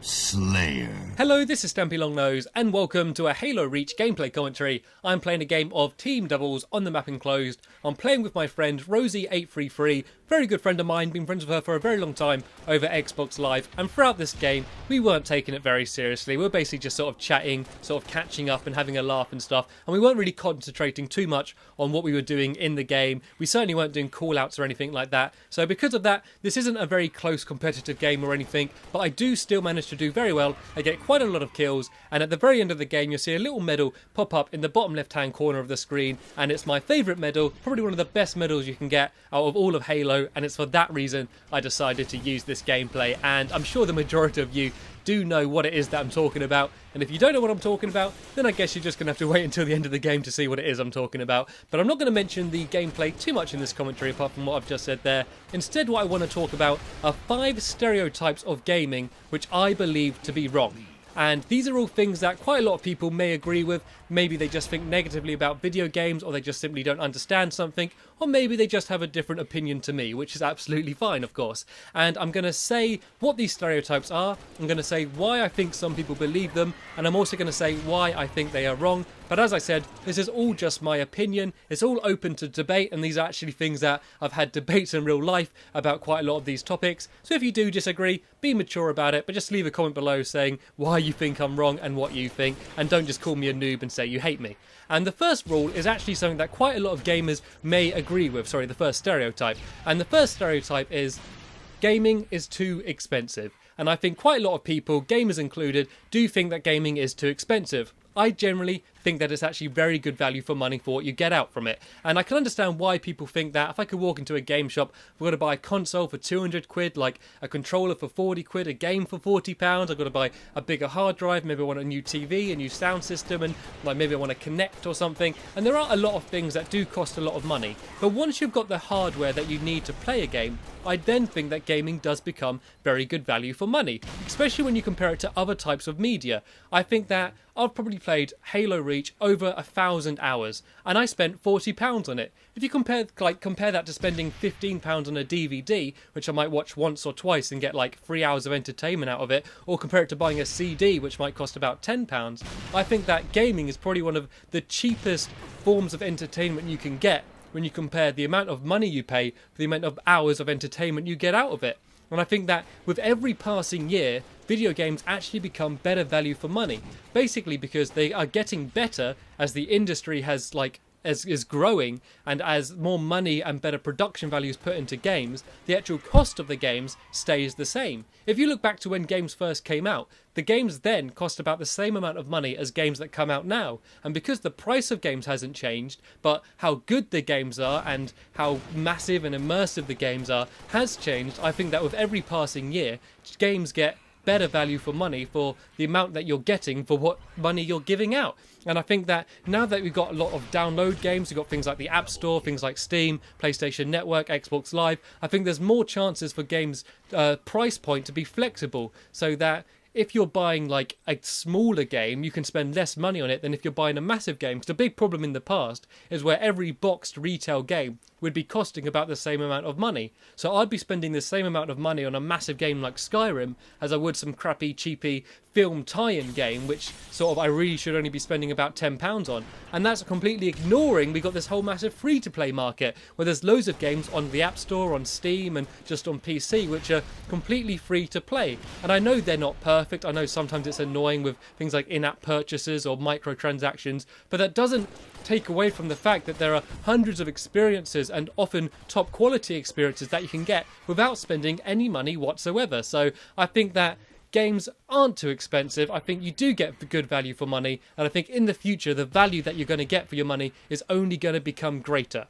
Slayer. Hello, this is Stampy Longnose, and welcome to a Halo Reach gameplay commentary. I'm playing a game of Team Doubles on the map Enclosed. I'm playing with my friend Rosie833, very good friend of mine, been friends with her for a very long time over Xbox Live, and throughout this game, we weren't taking it very seriously. We were basically just sort of chatting, sort of catching up and having a laugh and stuff, and we weren't really concentrating too much on what we were doing in the game. We certainly weren't doing call-outs or anything like that, so because of that, this isn't a very close competitive game or anything, but I do still manage to do very well. I get quite a lot of kills, and at the very end of the game you'll see a little medal pop up in the bottom left hand corner of the screen, and it's my favourite medal, probably one of the best medals you can get out of all of Halo, and it's for that reason I decided to use this gameplay. And I'm sure the majority of you do know what it is that I'm talking about, and if you don't know what I'm talking about, then I guess you're just going to have to wait until the end of the game to see what it is I'm talking about. But I'm not going to mention the gameplay too much in this commentary apart from what I've just said there. Instead, what I want to talk about are 5 stereotypes of gaming which I believe to be wrong. And these are all things that quite a lot of people may agree with. Maybe they just think negatively about video games, or they just simply don't understand something, or maybe they just have a different opinion to me, which is absolutely fine, of course. And I'm going to say what these stereotypes are, I'm going to say why I think some people believe them, and I'm also going to say why I think they are wrong. But as I said, this is all just my opinion, it's all open to debate, and these are actually things that I've had debates in real life about quite a lot of these topics. So if you do disagree, be mature about it, but just leave a comment below saying why you think I'm wrong and what you think, and don't just call me a noob and say you hate me. And the first rule is actually something that quite a lot of gamers may agree with, sorry, the first stereotype. And the first stereotype is gaming is too expensive. And I think quite a lot of people, gamers included, do think that gaming is too expensive. I generally think that it's actually very good value for money for what you get out from it. And I can understand why people think that. If I could walk into a game shop, I've got to buy a console for 200 quid, like a controller for 40 quid, a game for 40 pounds, I've got to buy a bigger hard drive, maybe I want a new TV, a new sound system, and like maybe I want to connect or something. And there are a lot of things that do cost a lot of money. But once you've got the hardware that you need to play a game, I then think that gaming does become very good value for money, especially when you compare it to other types of media. I think that I've probably played Halo Reach over 1,000 hours, and I spent £40 on it. If you compare that to spending £15 on a DVD, which I might watch once or twice and get like 3 hours of entertainment out of it, or compare it to buying a CD, which might cost about £10, I think that gaming is probably one of the cheapest forms of entertainment you can get when you compare the amount of money you pay for the amount of hours of entertainment you get out of it. And I think that with every passing year, video games actually become better value for money. Basically because they are getting better as the industry has is growing, and as more money and better production value is put into games, the actual cost of the games stays the same. If you look back to when games first came out, the games then cost about the same amount of money as games that come out now. And because the price of games hasn't changed, but how good the games are and how massive and immersive the games are has changed, I think that with every passing year, games get better value for money for the amount that you're getting for what money you're giving out. And I think that now that we've got a lot of download games, we've got things like the App Store, things like Steam, PlayStation Network, Xbox Live, I think there's more chances for games' price point to be flexible, so that if you're buying like a smaller game, you can spend less money on it than if you're buying a massive game. Because the big problem in the past is where every boxed retail game would be costing about the same amount of money. So I'd be spending the same amount of money on a massive game like Skyrim as I would some crappy, cheapy film tie-in game, which sort of I really should only be spending about £10 on. And that's completely ignoring we got this whole massive free-to-play market where there's loads of games on the App Store, on Steam, and just on PC, which are completely free to play. And I know they're not perfect. I know sometimes it's annoying with things like in-app purchases or microtransactions, but that doesn't take away from the fact that there are hundreds of experiences, and often top quality experiences, that you can get without spending any money whatsoever. So I think that games aren't too expensive. I think you do get good value for money, and I think in the future the value that you're going to get for your money is only going to become greater.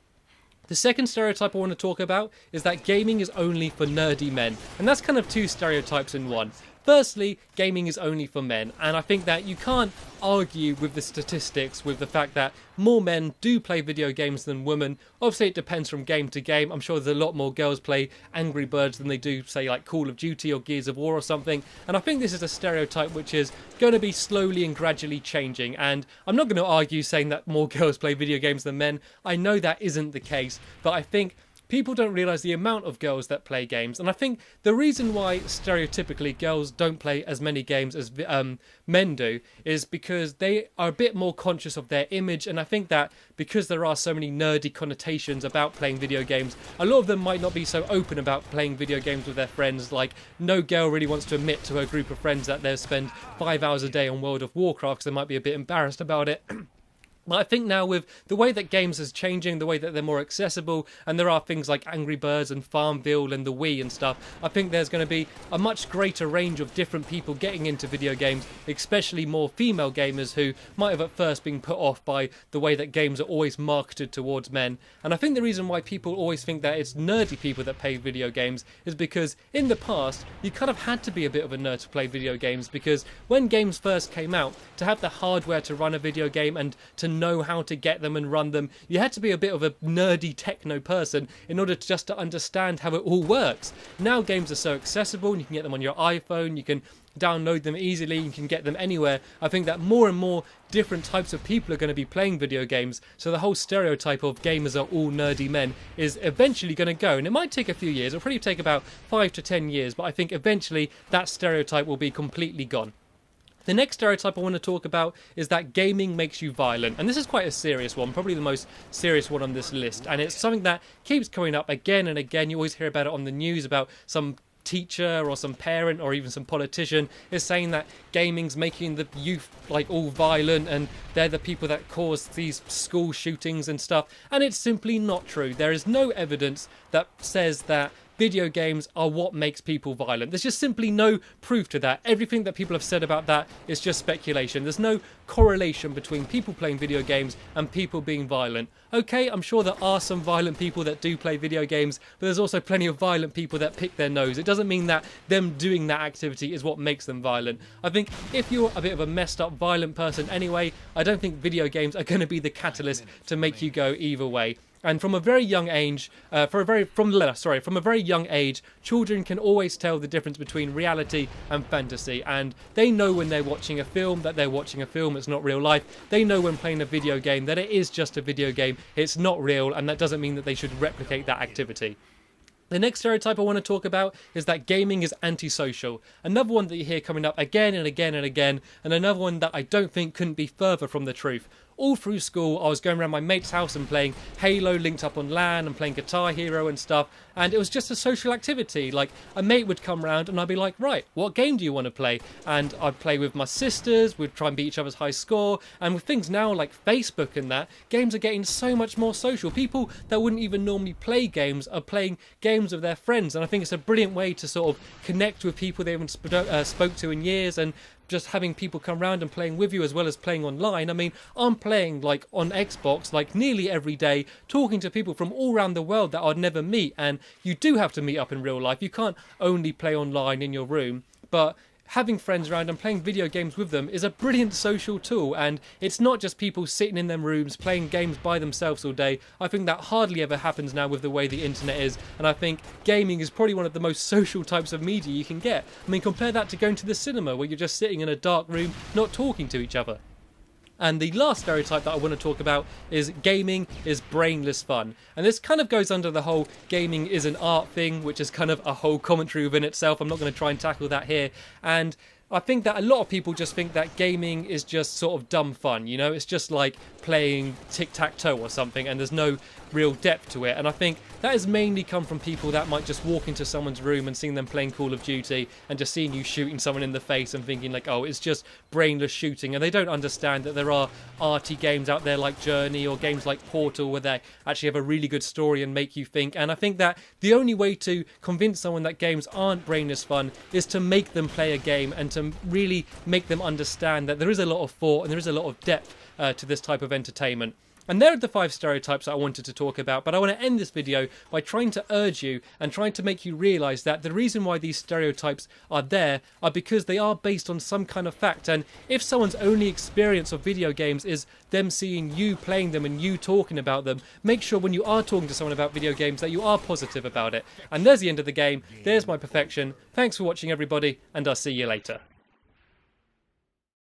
The second stereotype I want to talk about is that gaming is only for nerdy men, and that's kind of 2 stereotypes in one. Firstly, gaming is only for men, and I think that you can't argue with the statistics, with the fact that more men do play video games than women. Obviously it depends from game to game. I'm sure there's a lot more girls play Angry Birds than they do, say, like Call of Duty or Gears of War or something, and I think this is a stereotype which is going to be slowly and gradually changing. And I'm not going to argue saying that more girls play video games than men. I know that isn't the case, but I think people don't realise the amount of girls that play games. And I think the reason why stereotypically girls don't play as many games as men do is because they are a bit more conscious of their image. And I think that because there are so many nerdy connotations about playing video games, a lot of them might not be so open about playing video games with their friends. Like, no girl really wants to admit to her group of friends that they spend 5 hours a day on World of Warcraft, because they might be a bit embarrassed about it. But I think now with the way that games is changing, the way that they're more accessible, and there are things like Angry Birds and Farmville and the Wii and stuff, I think there's going to be a much greater range of different people getting into video games, especially more female gamers who might have at first been put off by the way that games are always marketed towards men. And I think the reason why people always think that it's nerdy people that play video games is because in the past, you kind of had to be a bit of a nerd to play video games, because when games first came out, to have the hardware to run a video game and to know how to get them and run them, you had to be a bit of a nerdy techno person in order to understand how it all works. Now games are so accessible, and you can get them on your iPhone, you can download them easily, you can get them anywhere. I think that more and more different types of people are going to be playing video games, so the whole stereotype of gamers are all nerdy men is eventually going to go, and it might take a few years. It'll probably take about 5 to 10 years, but I think eventually that stereotype will be completely gone. The next stereotype I want to talk about is that gaming makes you violent. And this is quite a serious one, probably the most serious one on this list. And it's something that keeps coming up again and again. You always hear about it on the news, about some teacher or some parent or even some politician is saying that gaming's making the youth like all violent, and they're the people that cause these school shootings and stuff. And it's simply not true. There is no evidence that says that video games are what makes people violent. There's just simply no proof to that. Everything that people have said about that is just speculation. There's no correlation between people playing video games and people being violent. Okay, I'm sure there are some violent people that do play video games, but there's also plenty of violent people that pick their nose. It doesn't mean that them doing that activity is what makes them violent. I think if you're a bit of a messed up violent person anyway, I don't think video games are going to be the catalyst to make you go either way. And from a very young age, from a very young age, children can always tell the difference between reality and fantasy, and they know when they're watching a film that they're watching a film. It's not real life. They know when playing a video game that it is just a video game. It's not real, and that doesn't mean that they should replicate that activity. The next stereotype I want to talk about is that gaming is antisocial. Another one that you hear coming up again and again and again, and another one that I don't think couldn't be further from the truth. All through school, I was going around my mate's house and playing Halo, linked up on LAN, and playing Guitar Hero and stuff, and it was just a social activity. Like, a mate would come round and I'd be like, right, what game do you want to play? And I'd play with my sisters, we'd try and beat each other's high score, and with things now like Facebook and that, games are getting so much more social. People that wouldn't even normally play games are playing games with their friends, and I think it's a brilliant way to sort of connect with people they haven't spoke to in years, and just having people come round and playing with you as well as playing online. I mean, I'm playing like on Xbox like nearly every day, talking to people from all around the world that I'd never meet, and you do have to meet up in real life. You can't only play online in your room, but having friends around and playing video games with them is a brilliant social tool, and it's not just people sitting in their rooms playing games by themselves all day. I think that hardly ever happens now with the way the internet is, and I think gaming is probably one of the most social types of media you can get. I mean, compare that to going to the cinema where you're just sitting in a dark room not talking to each other. And the last stereotype that I want to talk about is gaming is brainless fun. And this kind of goes under the whole gaming is an art thing, which is kind of a whole commentary within itself. I'm not going to try and tackle that here. And I think that a lot of people just think that gaming is just sort of dumb fun, you know? It's just like playing tic-tac-toe or something, and there's no real depth to it. And I think that has mainly come from people that might just walk into someone's room and seeing them playing Call of Duty and just seeing you shooting someone in the face and thinking like, oh, it's just brainless shooting. And they don't understand that there are arty games out there like Journey or games like Portal where they actually have a really good story and make you think. And I think that the only way to convince someone that games aren't brainless fun is to make them play a game and to really make them understand that there is a lot of thought and there is a lot of depth to this type of entertainment. And there are the 5 stereotypes that I wanted to talk about, but I want to end this video by trying to urge you and trying to make you realise that the reason why these stereotypes are there are because they are based on some kind of fact. And if someone's only experience of video games is them seeing you playing them and you talking about them, make sure when you are talking to someone about video games that you are positive about it. And there's the end of the game. There's my perfection. Thanks for watching, everybody, and I'll see you later.